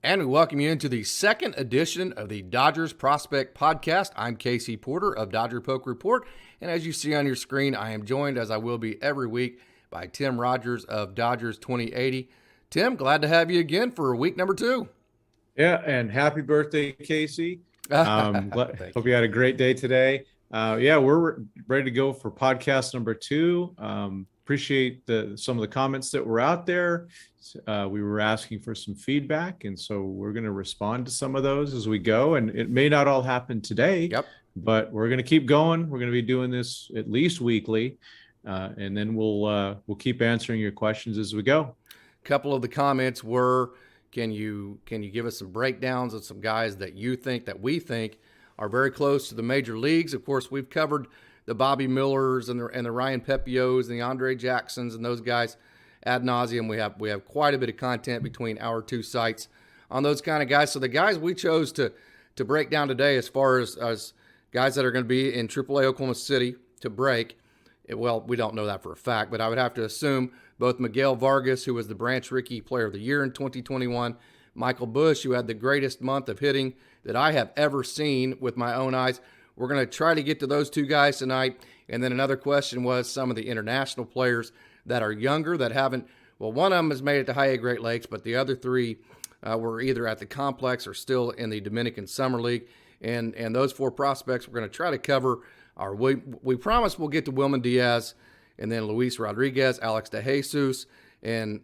And we welcome you into the second edition of the Dodgers Prospect Podcast. I'm Casey Porter of Dodger Poke Report. And as you see on your screen, I am joined, as I will be every week, by Tim Rogers of Dodgers 2080. Tim, glad to have you again for week number 2. Yeah, and happy birthday, Casey. Hope you had a great day today. We're ready to go for podcast number 2. Appreciate some of the comments that were out there. We were asking for some feedback, and so we're going to respond to some of those as we go. And it may not all happen today, but we're going to keep going. We're going to be doing this at least weekly, and then we'll keep answering your questions as we go. A couple of the comments were, can you give us some breakdowns of some guys that we think are very close to the major leagues? Of course, we've covered the Bobby Millers and the Ryan Pepios and the Andre Jacksons and those guys ad nauseum. We have quite a bit of content between our two sites on those kind of guys. So the guys we chose to break down today, as far as guys that are going to be in AAA Oklahoma City to break, we don't know that for a fact, but I would have to assume both Miguel Vargas, who was the Branch Rickey Player of the Year in 2021, Michael Busch, who had the greatest month of hitting that I have ever seen with my own eyes. We're going to try to get to those two guys tonight. And then another question was some of the international players that are younger that haven't, one of them has made it to High A Great Lakes, but the other 3 were either at the complex or still in the Dominican Summer League. And those 4 prospects we're going to try to cover. We promise we'll get to Wilman Diaz, and then Luis Rodriquez, Alex DeJesus, and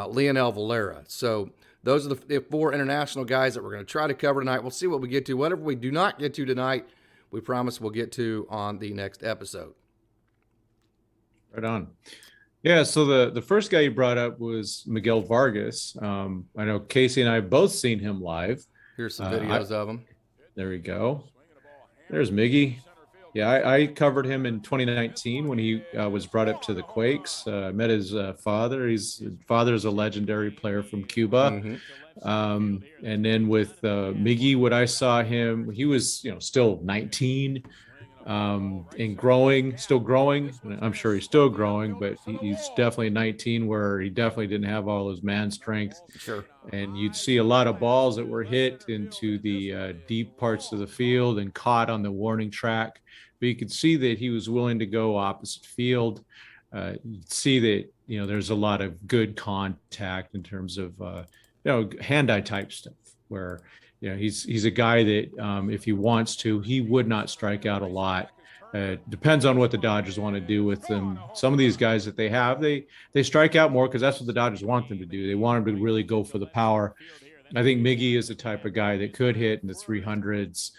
Leonel Valera. So those are the 4 international guys that we're going to try to cover tonight. We'll see what we get to. Whatever we do not get to tonight, we promise we'll get to on the next episode. Right on. Yeah, so the first guy you brought up was Miguel Vargas. I know Casey and I have both seen him live. Here's some videos of him. There we go. There's Miggy. Yeah, I covered him in 2019 when he was brought up to the Quakes. I met his father. His father is a legendary player from Cuba. Mm-hmm. And then with Miggy, what I saw him, he was still 19 and growing, still growing. I'm sure he's still growing, but he's definitely 19, where he definitely didn't have all his man strength. Sure. And you'd see a lot of balls that were hit into the deep parts of the field and caught on the warning track. But you could see that he was willing to go opposite field. You'd see that, there's a lot of good contact in terms of, hand-eye type stuff, where, he's a guy that if he wants to, he would not strike out a lot. Depends on what the Dodgers want to do with them. Some of these guys that they have, they strike out more because that's what the Dodgers want them to do. They want them to really go for the power. I think Miggy is the type of guy that could hit in the 300s.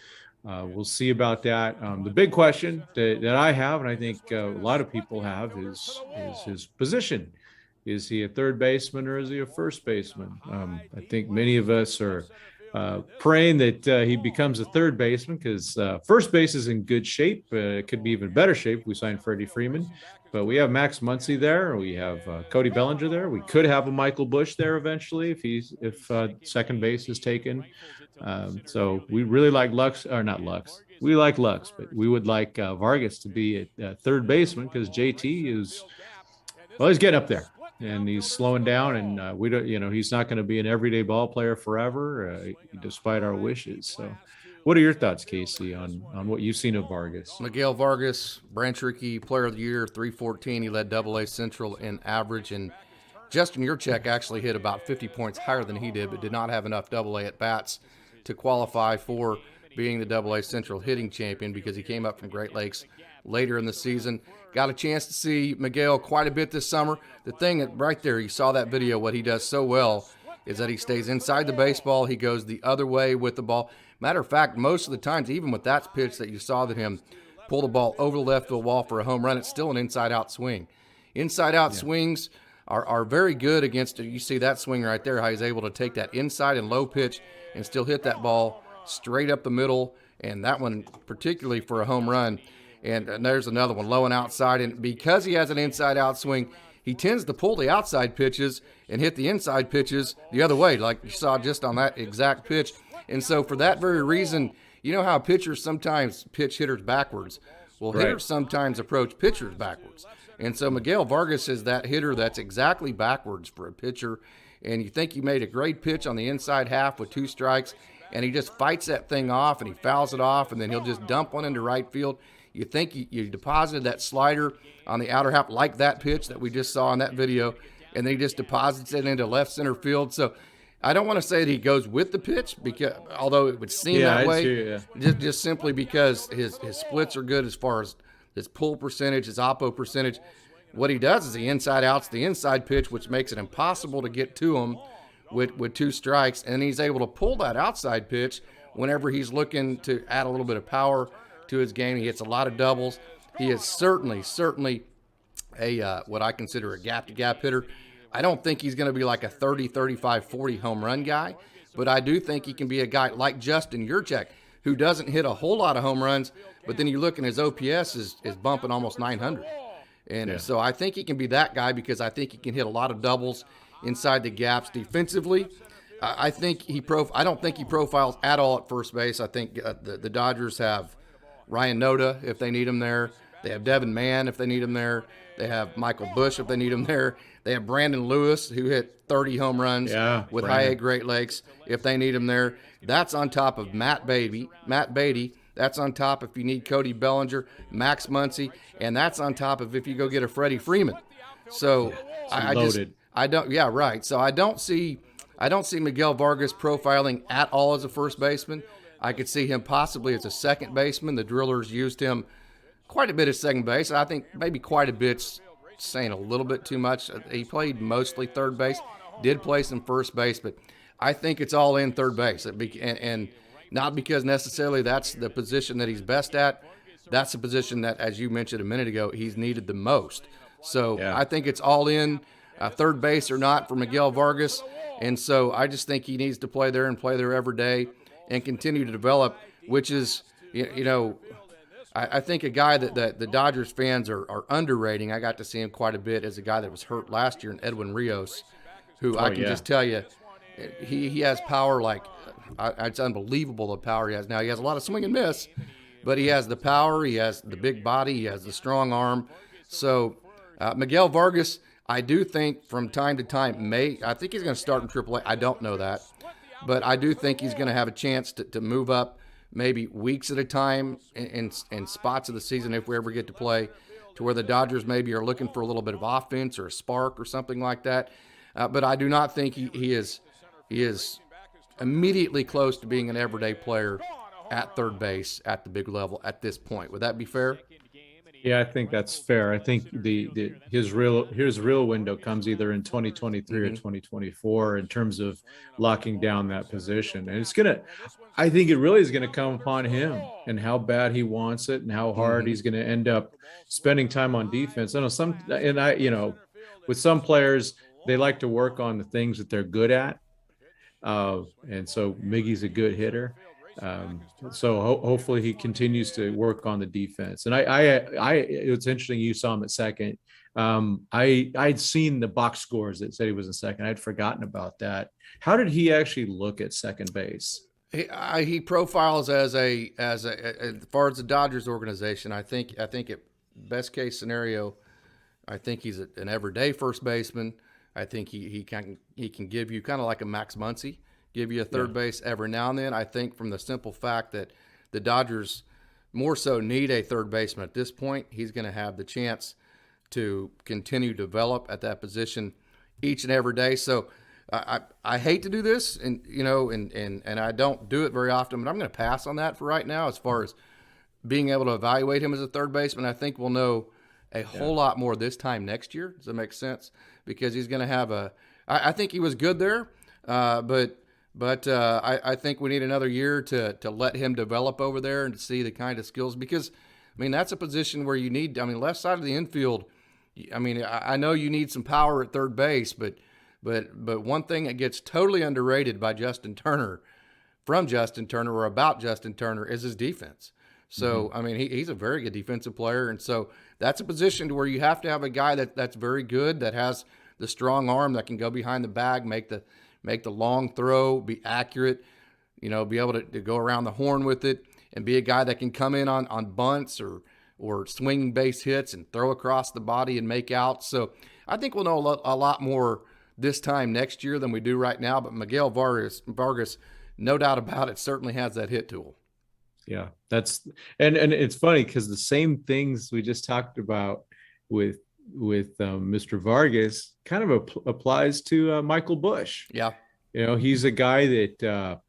We'll see about that. The big question that I have, and I think a lot of people have, is his position. Is he a third baseman or is he a first baseman? I think many of us are praying that he becomes a third baseman, because first base is in good shape. It could be even better shape if we sign Freddie Freeman. But we have Max Muncy there. We have Cody Bellinger there. We could have a Michael Busch there eventually if second base is taken. So we really like we like Lux, but we would like Vargas to be at third baseman, because JT he's getting up there and he's slowing down, and we don't, he's not going to be an everyday ball player forever, despite our wishes. So what are your thoughts, Casey, on what you've seen of Vargas? Miguel Vargas, Branch Rickey Player of the Year, 314. He led AA Central in average, and Justin Yurchek actually hit about 50 points higher than he did, but did not have enough AA at-bats to qualify for being the AA Central hitting champion, because he came up from Great Lakes later in the season. Got a chance to see Miguel quite a bit this summer. The thing right there, you saw that video, what he does so well is that he stays inside the baseball. He goes the other way with the ball. Matter of fact, most of the times, even with that pitch that you saw that him pull the ball over the left field wall for a home run, it's still an inside-out swing. Inside-out swings are very good against, you see that swing right there, how he's able to take that inside and low pitch and still hit that ball straight up the middle, and that one particularly for a home run. And there's another one, low and outside, and because he has an inside-out swing, he tends to pull the outside pitches and hit the inside pitches the other way, like you saw just on that exact pitch. And so for that very reason, you know how pitchers sometimes pitch hitters backwards? Well, hitters sometimes approach pitchers backwards. And so Miguel Vargas is that hitter that's exactly backwards for a pitcher. and you think he made a great pitch on the inside half with 2 strikes, and he just fights that thing off and he fouls it off, and then he'll just dump one into right field. You think you deposited that slider on the outer half like that pitch that we just saw in that video, and then he just deposits it into left center field. So I don't want to say that he goes with the pitch, because although it would seem that way, just simply because his splits are good as far as his pull percentage, his oppo percentage. What he does is he inside outs the inside pitch, which makes it impossible to get to him with 2 strikes, and he's able to pull that outside pitch whenever he's looking to add a little bit of power to his game. He hits a lot of doubles. He is certainly a what I consider a gap-to-gap hitter. I don't think he's going to be like a 30, 35, 40 home run guy, but I do think he can be a guy like Justin Yurchek, who doesn't hit a whole lot of home runs, but then you look and his OPS is bumping almost 900. And so I think he can be that guy, because I think he can hit a lot of doubles inside the gaps defensively. I think I don't think he profiles at all at first base. I think the Dodgers have Ryan Noda if they need him there. They have Devin Mann if they need him there. They have Michael Busch if they need him there. They have Brandon Lewis, who hit 30 home runs with High A Great Lakes, if they need him there. That's on top of Matt Beatty. That's on top if you need Cody Bellinger, Max Muncy, and that's on top of if you go get a Freddie Freeman. So I don't see Miguel Vargas profiling at all as a first baseman. I could see him possibly as a second baseman. The Drillers used him quite a bit at second base. I think maybe quite a bit's saying a little bit too much. He played mostly third base, did play some first base, but I think it's all in third base. And not because necessarily that's the position that he's best at. That's the position that, as you mentioned a minute ago, he's needed the most. So I think it's all in, third base or not, for Miguel Vargas. And so I just think he needs to play there and play there every day and continue to develop, which is, I think a guy that the Dodgers fans are underrating. I got to see him quite a bit as a guy that was hurt last year, in Edwin Rios, who I can just tell you, he has power like it's unbelievable the power he has. Now, he has a lot of swing and miss, but he has the power, he has the big body, he has the strong arm. So Miguel Vargas, I do think from time to time I think he's going to start in AAA. I don't know that, but I do think he's going to have a chance to move up maybe weeks at a time in spots of the season if we ever get to play, to where the Dodgers maybe are looking for a little bit of offense or a spark or something like that. But I do not think he is immediately close to being an everyday player at third base at the big level at this point. Would that be fair? Yeah, I think that's fair. I think his real window comes either in 2023 or 2024 in terms of locking down that position. And I think it really is going to come upon him and how bad he wants it and how hard he's going to end up spending time on defense. I know with some players, they like to work on the things that they're good at. And so Miggy's a good hitter. So hopefully he continues to work on the defense. And it's interesting you saw him at second. I'd seen the box scores that said he was in second. I'd forgotten about that. How did he actually look at second base? He profiles as far as the Dodgers organization. I think at best case scenario, I think he's an everyday first baseman. I think he can give you kind of like a Max Muncy, give you a third base every now and then. I think from the simple fact that the Dodgers more so need a third baseman at this point, he's going to have the chance to continue to develop at that position each and every day. So I hate to do this, and I don't do it very often, but I'm going to pass on that for right now as far as being able to evaluate him as a third baseman. I think we'll know a whole lot more this time next year. Does that make sense? Because he's going to have I think he was good there, but I think we need another year to let him develop over there and to see the kind of skills, because, that's a position where you need, left side of the infield, I know you need some power at third base, but one thing that gets totally underrated by Justin Turner or about Justin Turner is his defense. So, he's a very good defensive player. And so that's a position to where you have to have a guy that's very good, that has the strong arm, that can go behind the bag, make the long throw, be accurate, be able to go around the horn with it, and be a guy that can come in on bunts or swinging base hits and throw across the body and make outs. So I think we'll know a lot more this time next year than we do right now. But Miguel Vargas, no doubt about it, certainly has that hit tool. Yeah, and it's funny because the same things we just talked about with Mr. Vargas kind of applies to Michael Busch. Yeah, he's a guy that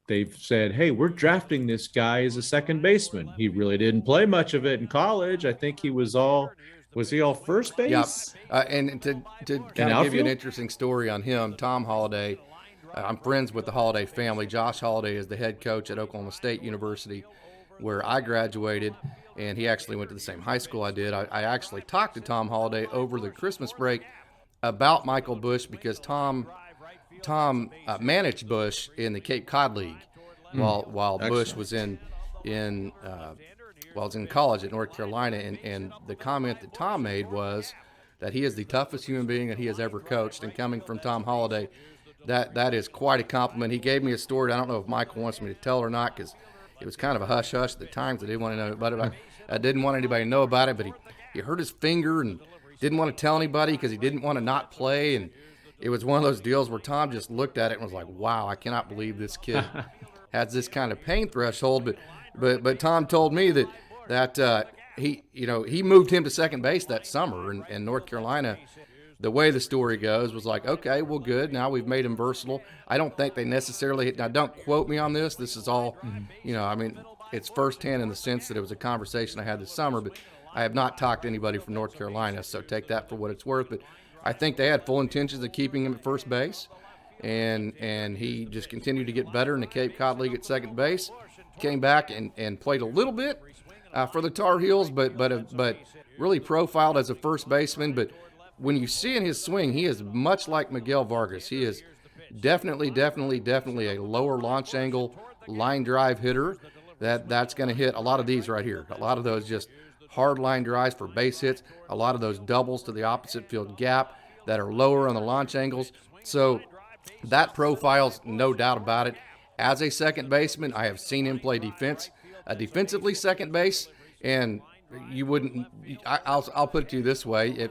they've said, hey, we're drafting this guy as a second baseman. He really didn't play much of it in college. I think he was all first base? Yeah. And to kind of give you an interesting story on him, Tom Holliday, I'm friends with the Holliday family. Josh Holliday is the head coach at Oklahoma State University, where I graduated, and he actually went to the same high school I did. I actually talked to Tom Holliday over the Christmas break about Michael Busch because Tom managed Busch in the Cape Cod League while Busch was in college at North Carolina, and the comment that Tom made was that he is the toughest human being that he has ever coached, and coming from Tom Holliday, that is quite a compliment. He gave me a story. I don't know if Michael wants me to tell or not because it was kind of a hush-hush at the times. I didn't want to know about it. I didn't want anybody to know about it, but he hurt his finger and didn't want to tell anybody because he didn't want to not play, and it was one of those deals where Tom just looked at it and was like, wow, I cannot believe this kid has this kind of pain threshold. But Tom told me that he moved him to second base that summer in North Carolina. The way the story goes was like, okay, well, good. Now we've made him versatile. I don't think they necessarily – now, don't quote me on this. This is all, it's firsthand in the sense that it was a conversation I had this summer, but I have not talked to anybody from North Carolina, so take that for what it's worth. But I think they had full intentions of keeping him at first base, and he just continued to get better in the Cape Cod League at second base, came back and played a little bit for the Tar Heels, but really profiled as a first baseman. But when you see in his swing, he is much like Miguel Vargas. He is definitely a lower launch angle line drive hitter that's going to hit a lot of these right here. A lot of those just hard line drives for base hits, a lot of those doubles to the opposite field gap that are lower on the launch angles. So that profile's no doubt about it. As a second baseman, I have seen him play defensively second base, and you wouldn't. I'll put it to you this way: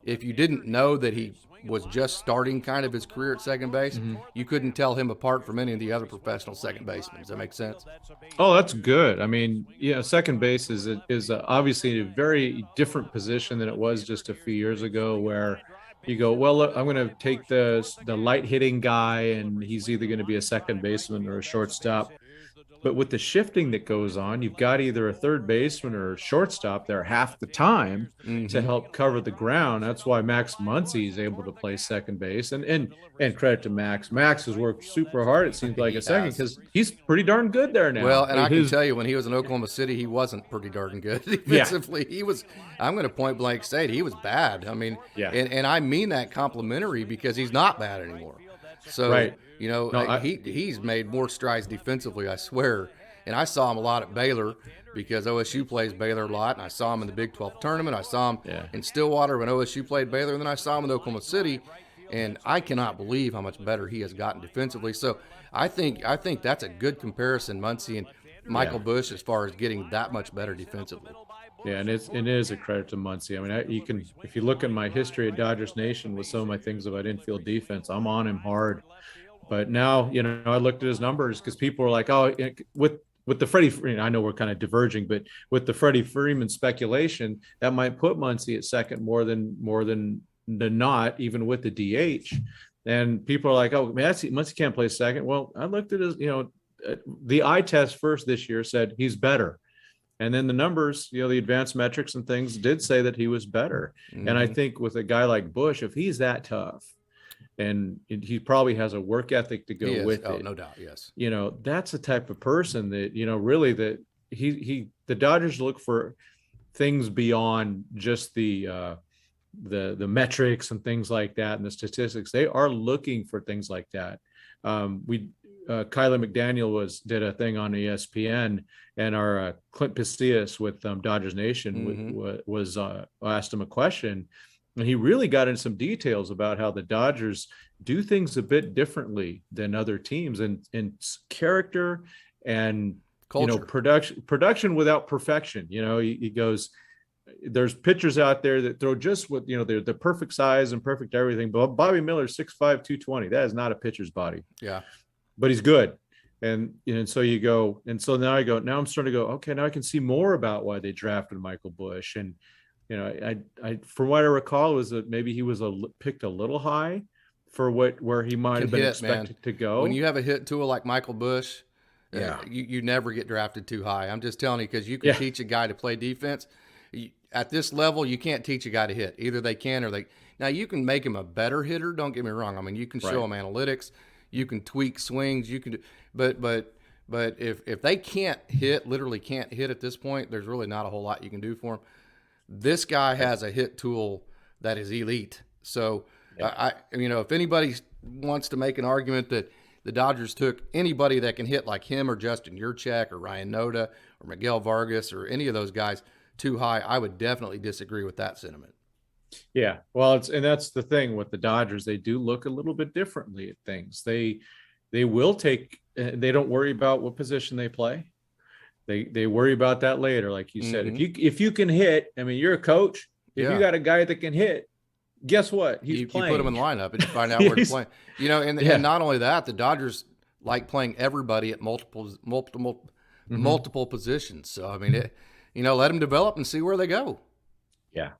if you didn't know that he was just starting kind of his career at second base, you couldn't tell him apart from any of the other professional second basemen. Does that make sense? Oh, that's good. I mean, second base is obviously a very different position than it was just a few years ago, where you go, well, look, I'm going to take the light hitting guy, and he's either going to be a second baseman or a shortstop. But with the shifting that goes on, you've got either a third baseman or a shortstop there half the time to help cover the ground. That's why Max Muncy is able to play second base. And credit to Max. Max has worked super hard, it seems like, a second, because he's pretty darn good there now. Well, and I can tell you, when he was in Oklahoma City, he wasn't pretty darn good defensively. Yeah. He was, I'm going to point blank say it, he was bad. I mean, and I mean that complimentary because he's not bad anymore. So, right. He's made more strides defensively, I swear. And I saw him a lot at Baylor because OSU plays Baylor a lot. And I saw him in the Big 12 tournament. I saw him in Stillwater when OSU played Baylor. And then I saw him in Oklahoma City. And I cannot believe how much better he has gotten defensively. So I think that's a good comparison, Muncy and Michael Busch, as far as getting that much better defensively. Yeah, and it is a credit to Muncy. I mean, if you look at my history at Dodgers Nation with some of my things about infield defense, I'm on him hard. But now, I looked at his numbers because people were like, oh, with the Freddie, I know we're kind of diverging, but with the Freddie Freeman speculation, that might put Muncy at second more than not, even with the DH. And people are like, oh, man, Muncy can't play second. Well, I looked at his, the eye test first this year said he's better. And then the numbers, the advanced metrics and things did say that he was better. Mm-hmm. And I think with a guy like Busch, if he's that tough, and he probably has a work ethic to go with it. No doubt, yes. That's the type of person that, really that the Dodgers look for things beyond just the metrics and things like that and the statistics. They are looking for things like that. Kylie McDaniel did a thing on ESPN, and our Clint Pistillas with Dodgers Nation was asked him a question. And he really got into some details about how the Dodgers do things a bit differently than other teams, and character and culture. Production without perfection. He goes, there's pitchers out there that throw just what, they're the perfect size and perfect everything. But Bobby Miller's 6'5", 220. That is not a pitcher's body. Yeah. But he's good. And so you go, and so now I'm starting to go, okay, now I can see more about why they drafted Michael Busch. And, I from what I recall was that maybe he was picked a little high for where he might have been expected to go. When you have a hit tool like Michael Busch, yeah, you never get drafted too high. I'm just telling you, because you can teach a guy to play defense. At this level, you can't teach a guy to hit. Either they can or they. Now, you can make him a better hitter. Don't get me wrong. I mean, you can show him analytics. You can tweak swings. You can, but if they can't hit, literally can't hit at this point, there's really not a whole lot you can do for him. This guy has a hit tool that is elite. So, if anybody wants to make an argument that the Dodgers took anybody that can hit like him or Justin Yurchak or Ryan Noda or Miguel Vargas or any of those guys too high, I would definitely disagree with that sentiment. Yeah, well, and that's the thing with the Dodgers. They do look a little bit differently at things. They will take. They don't worry about what position they play. They worry about that later, like you said. If you can hit, I mean, you're a coach. If you got a guy that can hit, guess what? He's playing. You put him in the lineup and you find out where he's playing. And not only that, the Dodgers like playing everybody at multiple positions. So I mean, let them develop and see where they go. Yeah.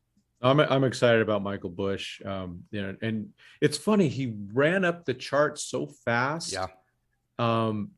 I'm excited about Michael Busch. And it's funny, he ran up the chart so fast. Yeah. And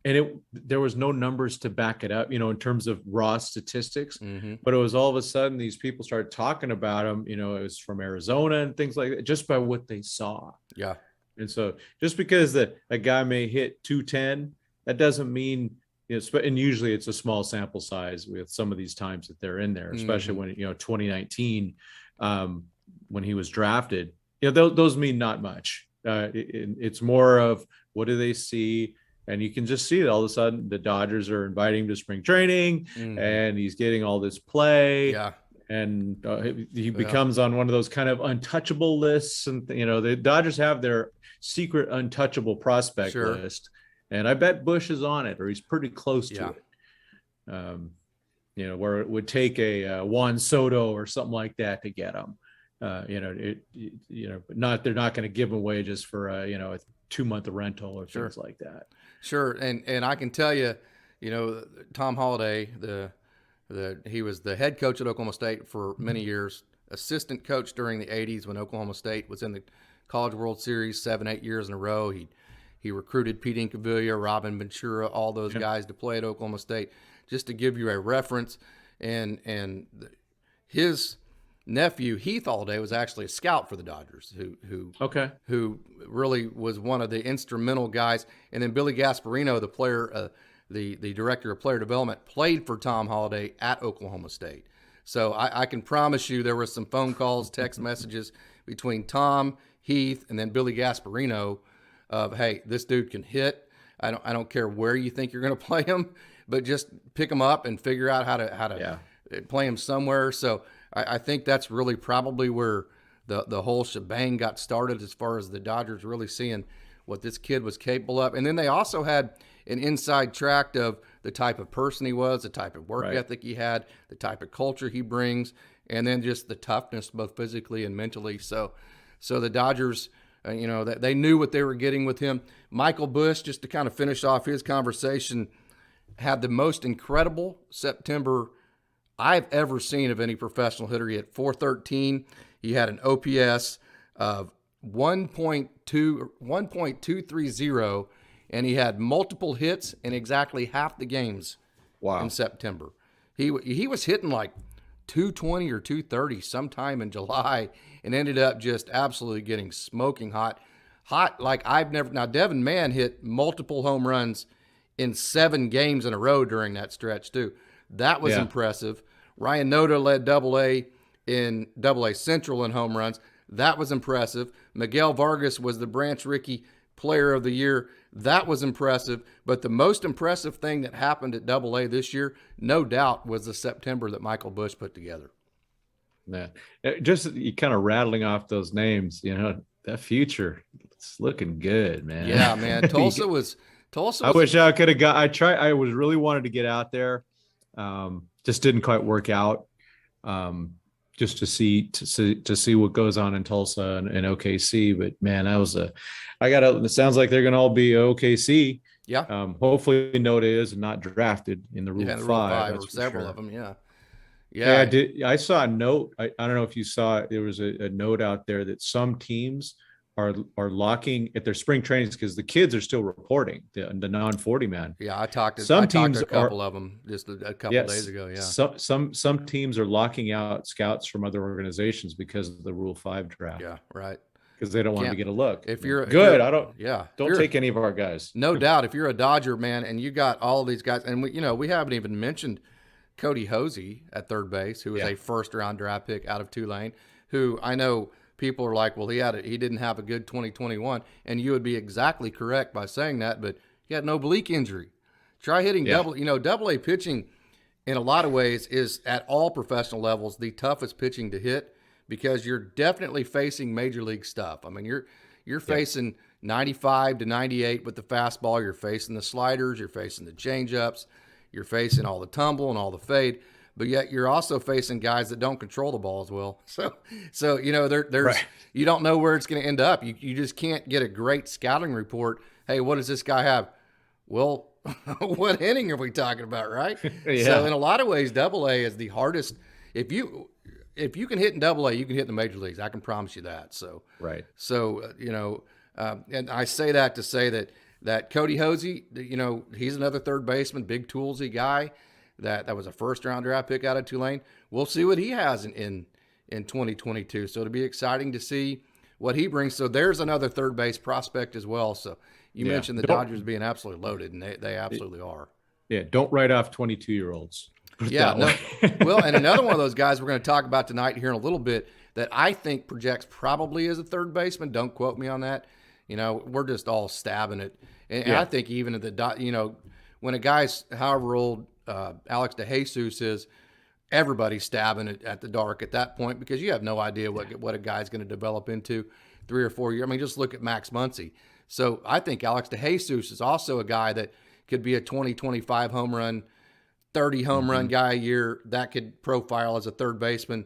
there was no numbers to back it up, in terms of raw statistics. But it was all of a sudden these people started talking about him. It was from Arizona and things like that, just by what they saw. Yeah. And so just because a guy may hit 210, that doesn't mean. And usually it's a small sample size with some of these times that they're in there, especially when 2019. When he was drafted, those mean not much. It's more of what do they see, and you can just see that all of a sudden the Dodgers are inviting him to spring training, and he's getting all this play. Yeah, and he becomes on one of those kind of untouchable lists, and the Dodgers have their secret untouchable prospect list, and I bet Busch is on it, or he's pretty close to it. Where it would take a Juan Soto or something like that to get him. But they're not going to give him away just for a 2-month rental or things like that. Sure, and I can tell you, Tom Holliday, he was the head coach at Oklahoma State for many years, assistant coach during the '80s when Oklahoma State was in the College World Series 7-8 years in a row. He recruited Pete Incaviglia, Robin Ventura, all those guys to play at Oklahoma State. Just to give you a reference, and his nephew Heath Holliday was actually a scout for the Dodgers, who really was one of the instrumental guys. And then Billy Gasparino, the player, the director of player development, played for Tom Holliday at Oklahoma State. So I can promise you there were some phone calls, text messages between Tom, Heath, and then Billy Gasparino of, hey, this dude can hit. I don't care where you think you're going to play him, but just pick them up and figure out how to play them somewhere. So I think that's really probably where the whole shebang got started, as far as the Dodgers really seeing what this kid was capable of. And then they also had an inside track of the type of person he was, the type of work ethic he had, the type of culture he brings, and then just the toughness, both physically and mentally. So the Dodgers, they knew what they were getting with him. Michael Busch, just to kind of finish off his conversation, had the most incredible September I've ever seen of any professional hitter. He had .413. He had an OPS of 1.230, and he had multiple hits in exactly half the games in September. He was hitting like 220 or 230 sometime in July, and ended up just absolutely getting smoking hot like I've never. Now, Devin Mann hit multiple home runs in 7 games in a row during that stretch too. That was impressive. Ryan Noda led Double-A in Double-A Central in home runs. That was impressive. Miguel Vargas was the Branch Rickey Player of the Year. That was impressive. But the most impressive thing that happened at Double-A this year, no doubt, was the September that Michael Busch put together. Man, just you kind of rattling off those names, that future, it's looking good, man. Yeah, man. Tulsa was. I wish I could have got. I was really wanted to get out there, just didn't quite work out. just to see what goes on in Tulsa and OKC. But man, it sounds like they're going to all be OKC. Yeah. Hopefully Noda is not drafted in the Rule Yeah, the 5. Rule 5 That's or for several sure. of them. Yeah. Yeah, Yeah. I saw a note. I don't know if you saw it. There was a note out there that some teams are locking at their spring trainings because the kids are still reporting the non-40 man. Yeah. I talked to Some a teams couple are of them just a couple days yes. ago. Yeah. Some teams are locking out scouts from other organizations because of the Rule 5 draft. Yeah. Right. Because they don't want to get a look. If you're good, if take any of our guys. No doubt. If you're a Dodger, man, and you got all of these guys, and we haven't even mentioned Cody Hosey at third base, who was a first-round draft pick out of Tulane, who I know people are like, well, he didn't have a good 2021, and you would be exactly correct by saying that, but he had an oblique injury. Try hitting double A pitching in a lot of ways is at all professional levels the toughest pitching to hit because you're definitely facing major league stuff. I mean, you're facing 95 to 98 with the fastball. You're facing the sliders. You're facing the changeups. You're facing all the tumble and all the fade. But yet you're also facing guys that don't control the ball as well. So there's you don't know where it's going to end up. You just can't get a great scouting report. Hey, what does this guy have? Well, what inning are we talking about, right? Yeah. So in a lot of ways, Double A is the hardest. If you can hit in Double A, you can hit in the major leagues. I can promise you that. So right. So and I say that to say that Cody Hosey, he's another third baseman, big toolsy guy. That was a first-round draft pick out of Tulane. We'll see what he has in 2022. So it'll be exciting to see what he brings. So there's another third base prospect as well. So you mentioned the Dodgers being absolutely loaded, and they absolutely are. Yeah, don't write off 22-year-olds. Yeah, no. Well, and another one of those guys we're going to talk about tonight here in a little bit that I think projects probably as a third baseman. Don't quote me on that. We're just all stabbing it. And I think even at the, when a guy's however old Alex DeJesus is, everybody's stabbing it at the dark at that point because you have no idea what a guy's going to develop into 3 or 4 years. I mean, just look at Max Muncy. So I think Alex DeJesus is also a guy that could be a 20, 25 home run, 30 home run guy a year that could profile as a third baseman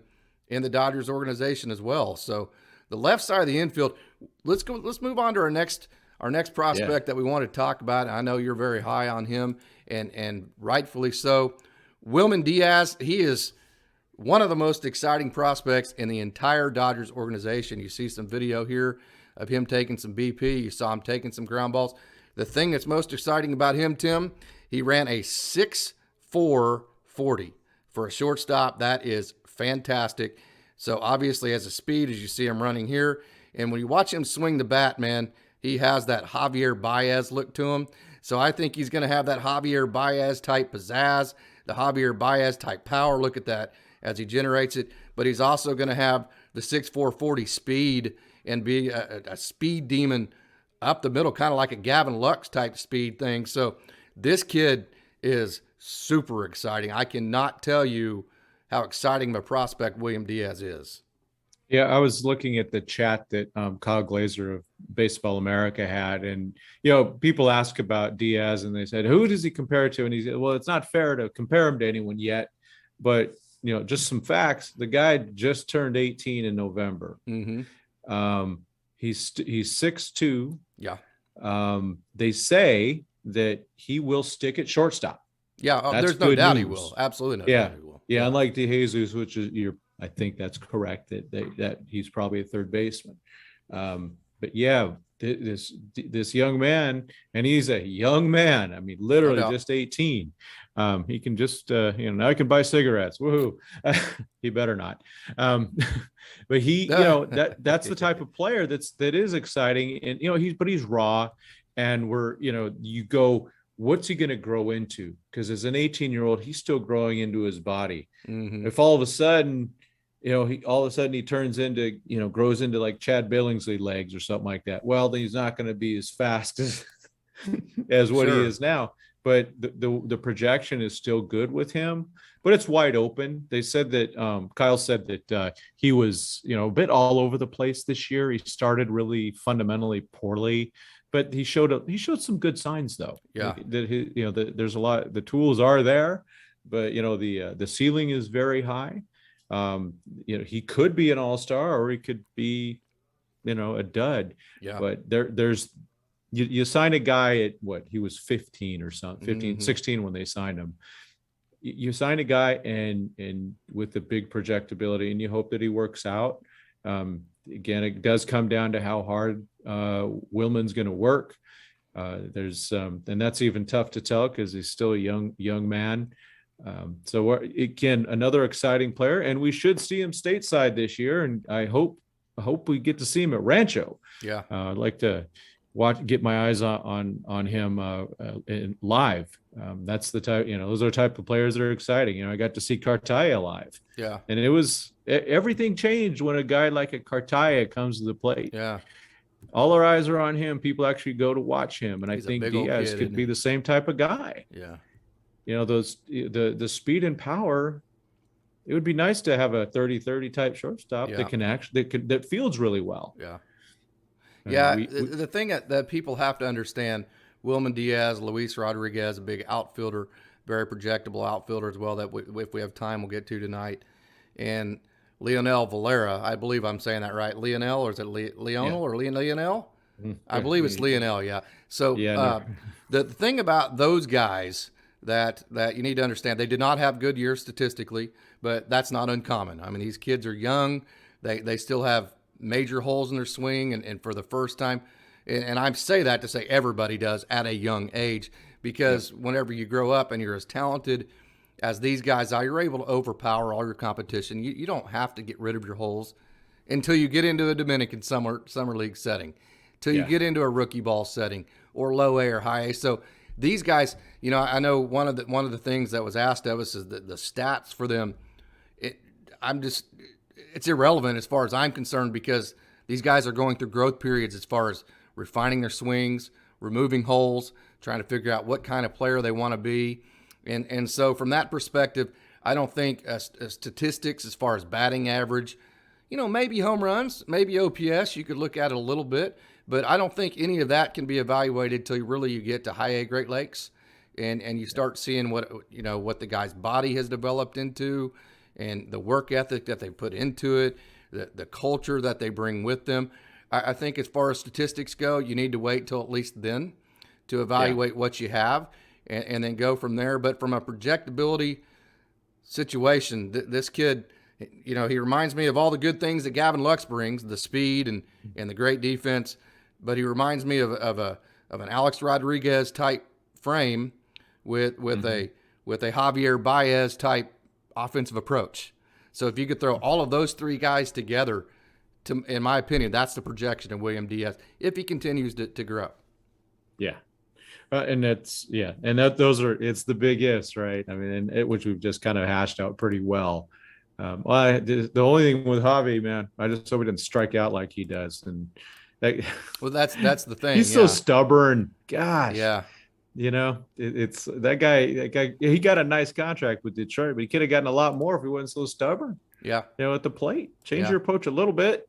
in the Dodgers organization as well. So the left side of the infield, let's move on to our next prospect that we want to talk about. I know you're very high on him and rightfully so. Wilman Diaz, he is one of the most exciting prospects in the entire Dodgers organization. You see some video here of him taking some BP. You saw him taking some ground balls. The thing that's most exciting about him, Tim, he ran a 6.4 40 for a shortstop. That is fantastic. So obviously has a speed as you see him running here. And when you watch him swing the bat, man, he has that Javier Baez look to him. So I think he's going to have that Javier Baez type pizzazz, the Javier Baez type power. Look at that as he generates it. But he's also going to have the 6.4 40 speed and be a speed demon up the middle, kind of like a Gavin Lux type speed thing. So this kid is super exciting. I cannot tell you how exciting of a prospect Wilman Diaz is. Yeah, I was looking at the chat that Kyle Glazer of Baseball America had, and people ask about Diaz, and they said, "Who does he compare to?" And he said, "Well, it's not fair to compare him to anyone yet, but just some facts. The guy just turned 18 in November. Mm-hmm. He's 6'2". Yeah. They say that he will stick at shortstop. Yeah, there's no doubt he will. Absolutely no doubt he will. Yeah, unlike DeJesus, which is I think that's correct that he's probably a third baseman. But yeah, this young man, and he's a young man. I mean, literally just 18. He can just now he can buy cigarettes. Woohoo! He better not. But he, that's the type of player that is exciting, and he's raw, and you go, what's he going to grow into? Because as an 18-year-old, he's still growing into his body. Mm-hmm. If all of a sudden, he turns into, grows into like Chad Billingsley legs or something like that, well, then he's not going to be as fast as what he is now. But the projection is still good with him, but it's wide open. They said that Kyle said that he was, a bit all over the place this year. He started really fundamentally poorly, but he showed some good signs though. Yeah. There's a lot, the tools are there, but the ceiling is very high. He could be an all-star or he could be, a dud. Yeah. But there's you sign a guy at what, he was 15 or something, 15, 16 when they signed him. You sign a guy and with the big projectability, and you hope that he works out. Again, it does come down to how hard Wilman's going to work. And that's even tough to tell because he's still a young man. So again, another exciting player, and we should see him stateside this year. And I hope we get to see him at Rancho. Yeah. I'd like to get my eyes on him live. That's the type, those are the type of players that are exciting. I got to see Cartaya live. Yeah. And everything changed when a guy like a Cartaya comes to the plate. Yeah. All our eyes are on him. People actually go to watch him. And He's I think Diaz could be the same type of guy. Yeah. The speed and power. It would be nice to have a 30-30 type shortstop that fields really well. Yeah. Yeah. The thing that people have to understand, Wilman Diaz, Luis Rodriquez, a big outfielder, very projectable outfielder as well, that if we have time, we'll get to tonight. And Leonel Valera, I believe I'm saying that right. Leonel, or is it Leonel or Leonel? I believe it's Leonel, yeah. So the thing about those guys that you need to understand, they did not have good years statistically, but that's not uncommon. I mean, these kids are young. They still have major holes in their swing, and for the first time, and I say that to say everybody does at a young age, because whenever you grow up and you're as talented as these guys are, you're able to overpower all your competition. You don't have to get rid of your holes until you get into a Dominican summer league setting, till you get into a rookie ball setting or low A or high A. So these guys, I know one of the things that was asked of us is the stats for them. It's irrelevant as far as I'm concerned, because these guys are going through growth periods as far as refining their swings, removing holes, trying to figure out what kind of player they want to be. And so from that perspective, I don't think statistics as far as batting average, maybe home runs, maybe OPS, you could look at it a little bit, but I don't think any of that can be evaluated till you get to high A Great Lakes and you start seeing what the guy's body has developed into, and the work ethic that they put into it, the culture that they bring with them. I think as far as statistics go, you need to wait till at least then to evaluate what you have and then go from there. But from a projectability situation, this kid, he reminds me of all the good things that Gavin Lux brings, the speed and the great defense, but he reminds me of an Alex Rodriguez type frame with a Javier Baez type offensive approach. So if you could throw all of those three guys together, in my opinion, that's the projection of William Diaz if he continues to grow. Yeah. It's the big ifs, right? I mean, which we've just kind of hashed out pretty well. The only thing with Javi, man, I just hope he didn't strike out like he does. And that's the thing. He's so stubborn. Gosh. Yeah. It's that guy. He got a nice contract with Detroit, but he could have gotten a lot more if he wasn't so stubborn. Yeah. At the plate, change your approach a little bit.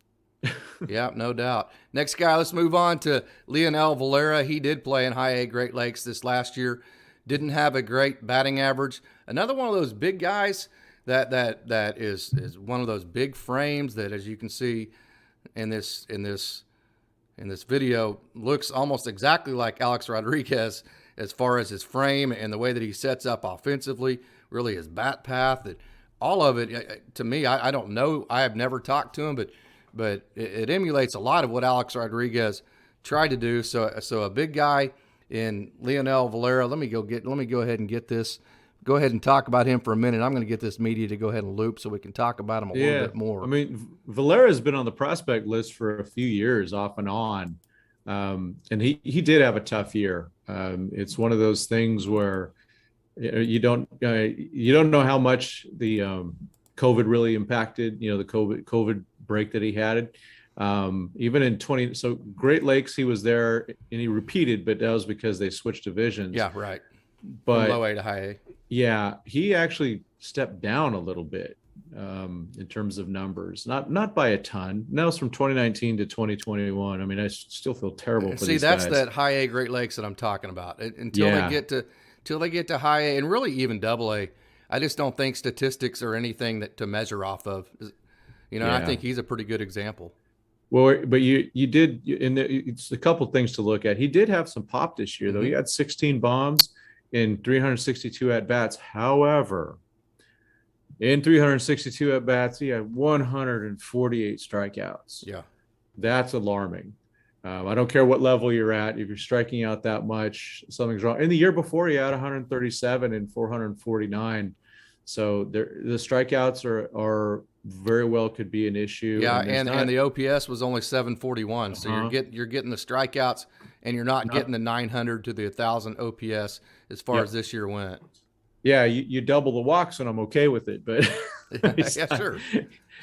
Yeah, no doubt. Next guy, let's move on to Leonel Valera. He did play in high A Great Lakes this last year. Didn't have a great batting average. Another one of those big guys that is one of those big frames that, as you can see in this video, looks almost exactly like Alex Rodriguez as far as his frame and the way that he sets up offensively, really his bat path, that all of it, to me, I don't know. I have never talked to him, but it emulates a lot of what Alex Rodriguez tried to do. So a big guy in Leonel Valera. Let me go ahead and get this. Go ahead and talk about him for a minute. I'm going to get this media to go ahead and loop so we can talk about him a little bit more. I mean, Valera's been on the prospect list for a few years off and on. And he did have a tough year. It's one of those things where you don't know how much the COVID really impacted, the COVID break that he had. Even in so Great Lakes, he was there and he repeated, but that was because they switched divisions. Yeah, right. But from low A to high A. Yeah, he actually stepped down a little bit in terms of numbers, not by a ton. That was from 2019 to 2021. I mean, I still feel terrible for these guys. See, that's that high A Great Lakes that I'm talking about. Until they get to high A and really even double A, I just don't think statistics are anything to measure off of. You know, I think he's a pretty good example. Well, but you did, it's a couple things to look at. He did have some pop this year, though. He had 16 bombs in 362 at bats. However, in 362 at bats, he had 148 strikeouts. Yeah, that's alarming. I don't care what level you're at. If you're striking out that much, something's wrong. In the year before, he had 137 and 449. So the strikeouts are very well could be an issue. Yeah, and the OPS was only 741. So you're getting the strikeouts, and you're not getting the 900 to the 1,000 OPS as far as this year went. Yeah, you double the walks, and I'm okay with it. But sure.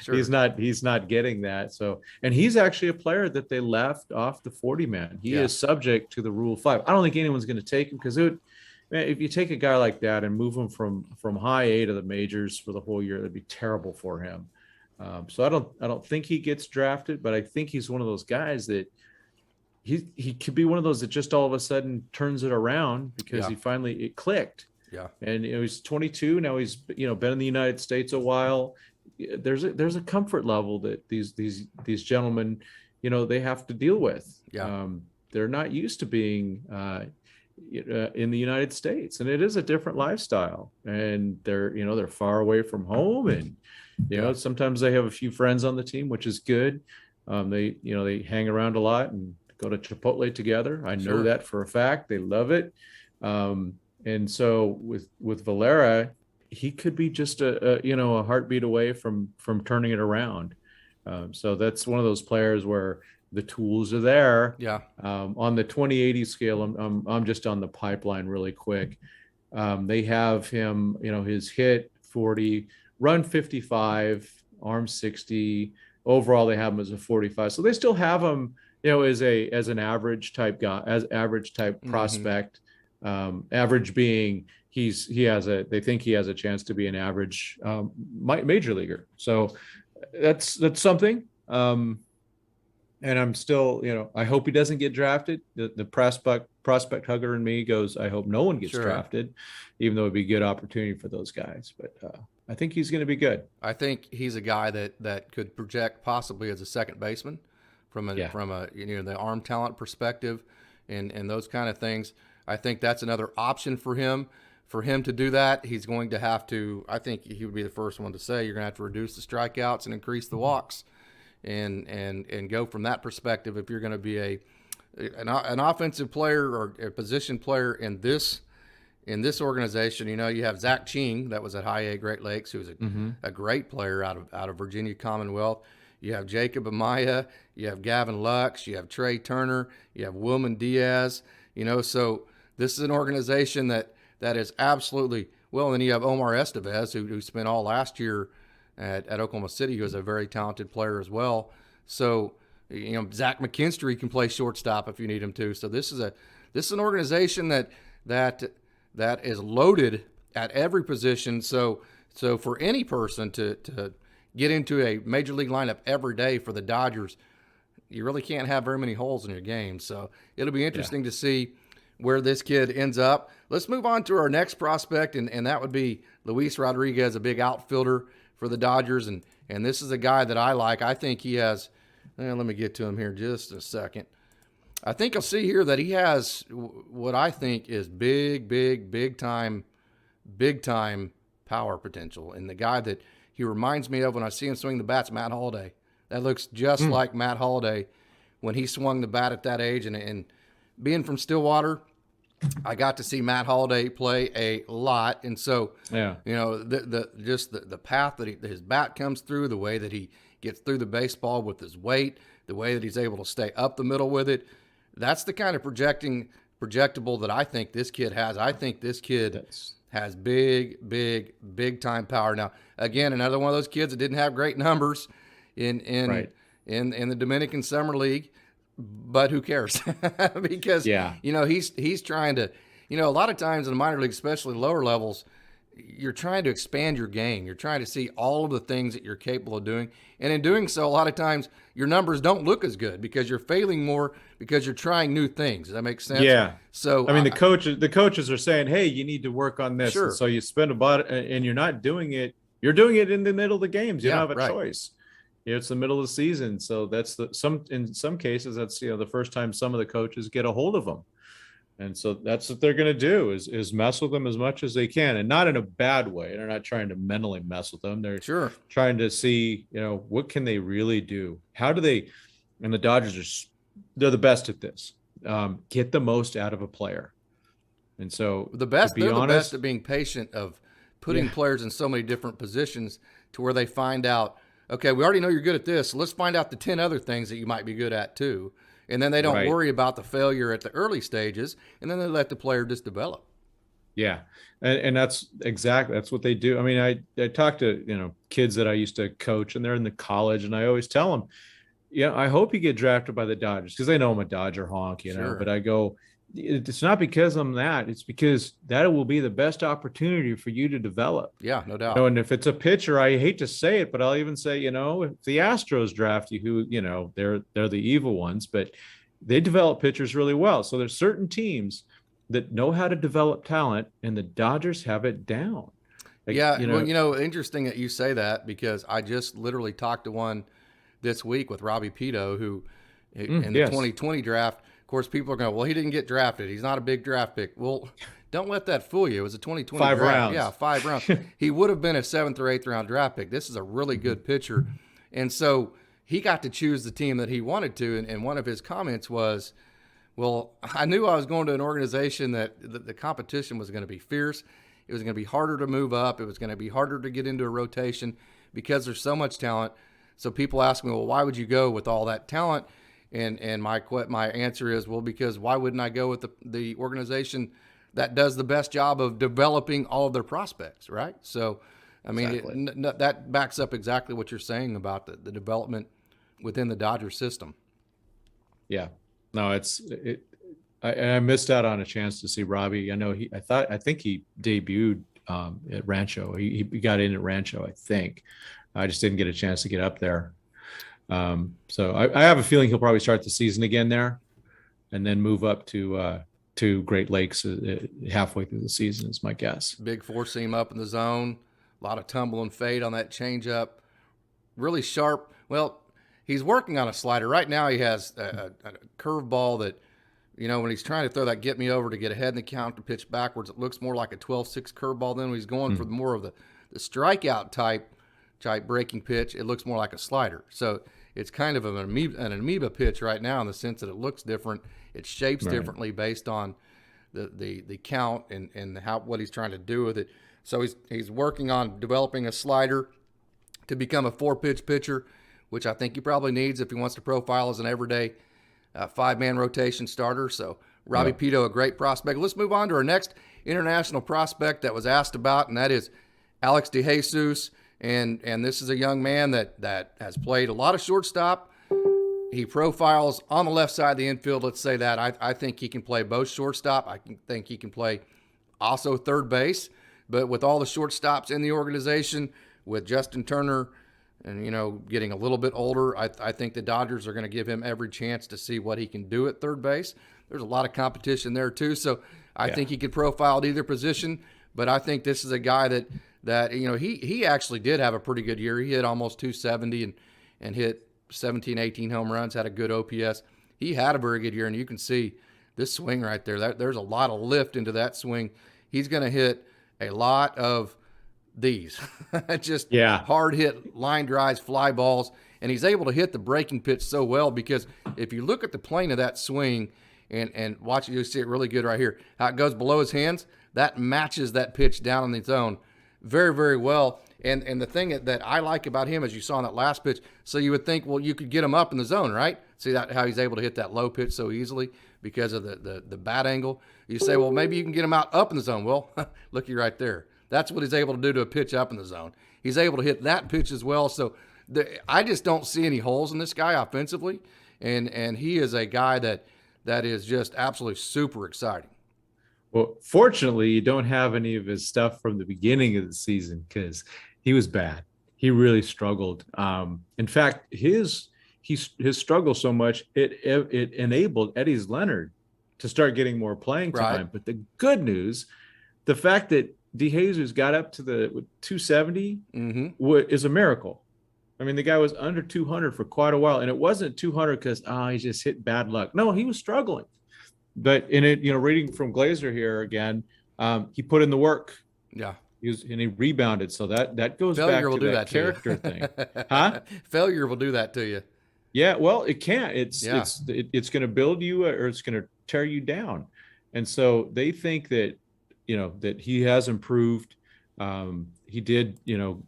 He's not getting that. So, and he's actually a player that they left off the 40-man. He is subject to the Rule 5. I don't think anyone's going to take him because if you take a guy like that and move him from high A to the majors for the whole year, that'd be terrible for him. So I don't think he gets drafted, but I think he's one of those guys that he could be one of those that just all of a sudden turns it around because it clicked. Yeah. And he's 22 now. He's been in the United States a while. There's a comfort level that these gentlemen, they have to deal with. Yeah. They're not used to being in the United States, and it is a different lifestyle, and they're far away from home, and sometimes they have a few friends on the team, which is good. They hang around a lot and go to Chipotle together. I know that for a fact. They love it. And so with Valera, he could be just a heartbeat away from turning it around. So that's one of those players where the tools are there. Yeah. On the 20/80 scale, I'm just on the pipeline really quick. They have him, his hit 40, run 55, arm 60. Overall, they have him as a 45. So they still have him, as an average type guy, as average type prospect. Average being they think he has a chance to be an average major leaguer. So that's something. And I'm still, I hope he doesn't get drafted. The prospect hugger in me goes, I hope no one gets drafted, even though it'd be a good opportunity for those guys. But I think he's going to be good. I think he's a guy that could project possibly as a second baseman from the arm talent perspective and those kind of things. I think that's another option for him. For him to do that, he's going to have to, I think he would be the first one to say, you're going to have to reduce the strikeouts and increase the walks and go from that perspective if you're going to be an offensive player or a position player in this organization. You have Zach Ching, that was at High A Great Lakes, who was a great player out of Virginia Commonwealth. You have Jacob Amaya, you have Gavin Lux, you have Trey Turner, you have Wilman Diaz. So this is an organization that is absolutely well. And then you have Omar Estevez, who spent all last year at Oklahoma City, who is a very talented player as well. So Zach McKinstry can play shortstop if you need him to. So this is an organization that is loaded at every position. So for any person to get into a major league lineup every day for the Dodgers, you really can't have very many holes in your game. So it'll be interesting to see where this kid ends up. Let's move on to our next prospect, and that would be Luis Rodriquez, a big outfielder for the Dodgers. And this is a guy that I like. I think he has let me get to him here just a second. I think I'll see here that he has what I think is big time power potential. And the guy that he reminds me of when I see him swing the bats, Matt Holliday. That looks just like Matt Holliday when he swung the bat at that age. And being from Stillwater, I got to see Matt Holliday play a lot. And so, the path that his bat comes through, the way that he gets through the baseball with his weight, the way that he's able to stay up the middle with it, that's the kind of projectable that I think this kid has. I think this kid has big time power. Now, again, another one of those kids that didn't have great numbers in the Dominican Summer League, but who cares? Because he's trying to, a lot of times in the minor league, especially lower levels, you're trying to expand your game. You're trying to see all of the things that you're capable of doing. And in doing so, a lot of times your numbers don't look as good because you're failing more because you're trying new things. Does that make sense? Yeah. So I mean, the coaches are saying, hey, you need to work on this. Sure. And so you spend about, and you're not doing it. You're doing it in the middle of the games. You don't have a choice. It's the middle of the season. So that's in some cases, that's, the first time some of the coaches get a hold of them. And so that's what they're going to do is mess with them as much as they can, and not in a bad way. They're not trying to mentally mess with them. They're trying to see, what can they really do? How do they, and the Dodgers they're the best at this, get the most out of a player. And so they're the best at being patient, of putting players in so many different positions to where they find out, okay, we already know you're good at this. So let's find out the 10 other things that you might be good at too. And then they don't worry about the failure at the early stages, and then they let the player just develop. Yeah. And that's what they do. I mean, I talk to, kids that I used to coach, and they're in the college, and I always tell them, I hope you get drafted by the Dodgers, because they know I'm a Dodger honk, but I go, it's not because I'm that. It's because that will be the best opportunity for you to develop. Yeah, no doubt. And if it's a pitcher, I hate to say it, but I'll even say, if the Astros draft you, who, they're the evil ones, but they develop pitchers really well. So there's certain teams that know how to develop talent, and the Dodgers have it down. Interesting that you say that, because I just literally talked to one this week with Robbie Pito, who in the 2020 draft, of course, people are going, well, he didn't get drafted. He's not a big draft pick. Well, don't let that fool you. It was a 2020 5 draft. rounds. Yeah, 5 rounds. He would have been a 7th or 8th round draft pick. This is a really good pitcher. And so he got to choose the team that he wanted to. And one of his comments was, well, I knew I was going to an organization that the competition was going to be fierce. It was going to be harder to move up. It was going to be harder to get into a rotation because there's so much talent. So people ask me, well, why would you go with all that talent? And my answer is, well, because why wouldn't I go with the organization that does the best job of developing all of their prospects, right? So, I mean, that backs up exactly what you're saying about the development within the Dodger system. Yeah, no, I missed out on a chance to see Robbie. I know I think he debuted at Rancho. He got in at Rancho, I think. I just didn't get a chance to get up there. So I have a feeling he'll probably start the season again there, and then move up to Great Lakes halfway through the season is my guess. Big 4-seam up in the zone, a lot of tumble and fade on that changeup. Really sharp. Well, he's working on a slider right now. He has a curveball that, when he's trying to throw that get me over to get ahead in the count to pitch backwards, it looks more like a 12-6 curveball. Then when he's going for more of the strikeout type breaking pitch, it looks more like a slider. So it's kind of an amoeba pitch right now, in the sense that it looks different. It shapes differently based on the count and what he's trying to do with it. So he's working on developing a slider to become a 4-pitch pitcher, which I think he probably needs if he wants to profile as an everyday 5-man rotation starter. So Robbie Pito, a great prospect. Let's move on to our next international prospect that was asked about, and that is Alex DeJesus. And this is a young man that has played a lot of shortstop. He profiles on the left side of the infield. Let's say that. I think he can play both shortstop. I think he can play also third base. But with all the shortstops in the organization, with Justin Turner and, getting a little bit older, I think the Dodgers are going to give him every chance to see what he can do at third base. There's a lot of competition there too. So I think he could profile at either position. But I think this is a guy that he actually did have a pretty good year. He hit almost 270 and hit 17, 18 home runs, had a good OPS. He had a very good year, and you can see this swing right there. There's a lot of lift into that swing. He's going to hit a lot of these. Just hard hit, line drives, fly balls, and he's able to hit the breaking pitch so well, because if you look at the plane of that swing and watch it, you'll see it really good right here. How it goes below his hands, that matches that pitch down in the zone very, very well. And the thing that I like about him, as you saw in that last pitch, so you would think, well, you could get him up in the zone, right? See that how he's able to hit that low pitch so easily because of the bat angle. You say, well, maybe you can get him up in the zone. Well, looky right there. That's what he's able to do to a pitch up in the zone. He's able to hit that pitch as well. So I just don't see any holes in this guy offensively, and he is a guy that is just absolutely super exciting. Well, fortunately, you don't have any of his stuff from the beginning of the season because he was bad. He really struggled. In fact, his struggle so much it enabled Eddie's Leonard to start getting more playing Right. time. But the good news, the fact that DeJesus got up to the 270 is a miracle. I mean, the guy was under 200 for quite a while, and it wasn't 200 because he just hit bad luck. No, he was struggling. But in it, reading from Glazer here again, he put in the work. Yeah. And he rebounded. So that goes Failure back will to do that that character to you. thing. Huh? Failure will do that to you. Yeah, well, it can't. It's Yeah. it's going to build you or it's going to tear you down. And so they think that that he has improved. He did,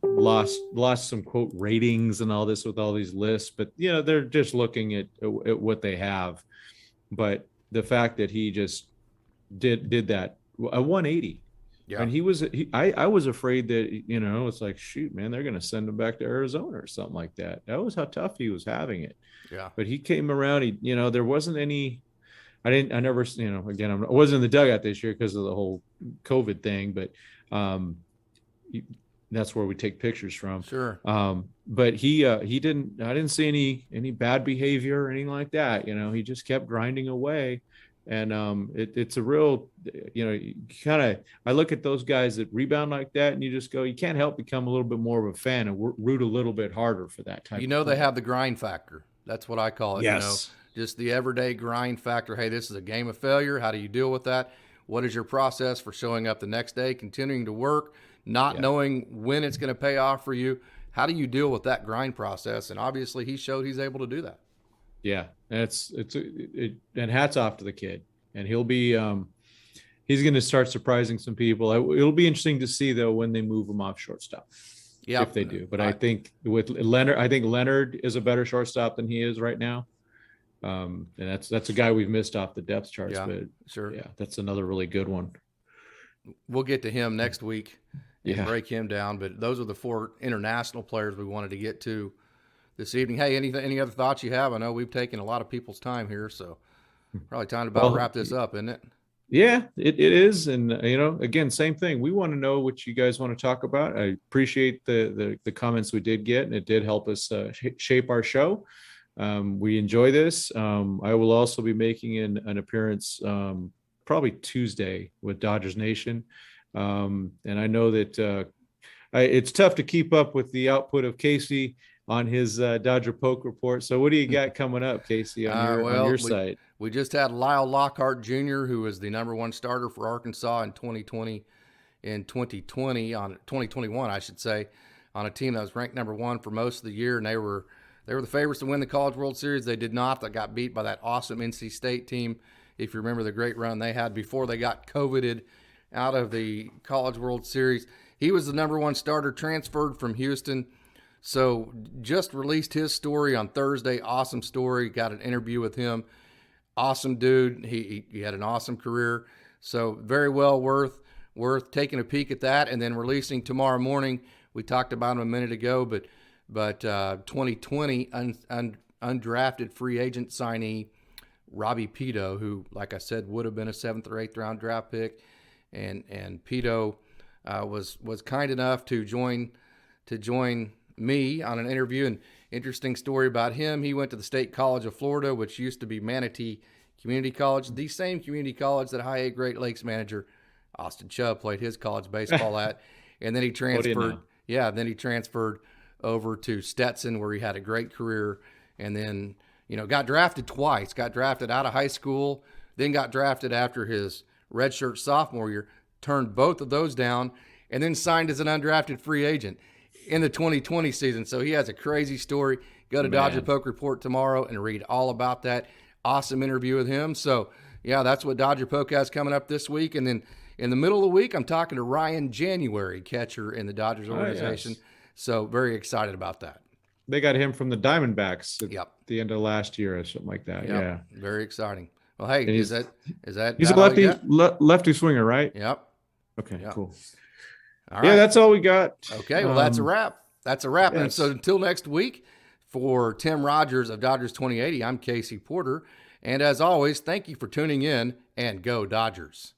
lost some quote ratings and all this with all these lists, but they're just looking at what they have. But the fact that he just did that a 180. Yeah. And I was afraid that, it's like, shoot, man, they're going to send him back to Arizona or something like that. That was how tough he was having it. Yeah. But he came around, there wasn't any, I never, again, I wasn't in the dugout this year because of the whole COVID thing, but that's where we take pictures from. Sure. But I didn't see any bad behavior or anything like that. He just kept grinding away. And it's a real, I look at those guys that rebound like that and you just go, you can't help become a little bit more of a fan and root a little bit harder for that type of they have the grind factor. That's what I call it. Yes. Just the everyday grind factor. Hey, this is a game of failure. How do you deal with that? What is your process for showing up the next day, continuing to work, not knowing when it's going to pay off for you? How do you deal with that grind process? And obviously he showed he's able to do that. Yeah, and hats off to the kid. And he'll be he's going to start surprising some people. It'll be interesting to see though when they move him off shortstop. Yeah, if they do. But I think with Leonard is a better shortstop than he is right now. And that's a guy we've missed off the depth charts. Yeah, but sure. Yeah, that's another really good one. We'll get to him next week and break him down. But those are the 4 international players we wanted to get to this evening. Hey, any other thoughts you have? I know we've taken a lot of people's time here, so probably time to wrap this up, isn't it? Yeah, it is. And, again, same thing. We want to know what you guys want to talk about. I appreciate the comments we did get, and it did help us shape our show. We enjoy this. I will also be making an appearance probably Tuesday with Dodgers Nation. And I know that it's tough to keep up with the output of Casey on his Dodger Poke Report. So what do you got coming up, Casey, on your site? We just had Lyle Lockhart Jr., who was the #1 starter for Arkansas in 2021, I should say, on a team that was ranked #1 for most of the year. And they were the favorites to win the College World Series. They did not. They got beat by that awesome NC State team. If you remember the great run they had before they got COVIDed out of the College World Series. He was the #1 starter, transferred from Houston. So just released his story on Thursday. Awesome story. Got an interview with him. Awesome dude. He had an awesome career. So very well worth taking a peek at that, and then releasing tomorrow morning. We talked about him a minute ago, but 2020 undrafted free agent signee Robbie Pito, who, like I said, would have been a 7th or 8th round draft pick, and Pito was kind enough to join me on an interview. And interesting story about him. He went to the State College of Florida, which used to be Manatee Community College, the same community college that High A Great Lakes manager Austin Chubb played his college baseball at. And then he transferred. Then he transferred over to Stetson, where he had a great career. And then, got drafted twice. Got drafted out of high school, then got drafted after his redshirt sophomore year, turned both of those down, and then signed as an undrafted free agent in the 2020 season. So he has a crazy story. Go to Dodger Poke Report tomorrow and read all about that. Awesome interview with him. So, yeah, that's what Dodger Poke has coming up this week. And then in the middle of the week, I'm talking to Ryan January, catcher in the Dodgers organization. Yes. So very excited about that. They got him from the Diamondbacks at the end of last year or something like that. Yep. Yeah. Very exciting. Well, hey, is that he's a lefty swinger, right? Yep. Okay, cool. All right. Yeah, that's all we got. Okay, well, that's a wrap. Yes. And so until next week, for Tim Rogers of Dodgers 2080, I'm Casey Porter. And as always, thank you for tuning in, and go Dodgers.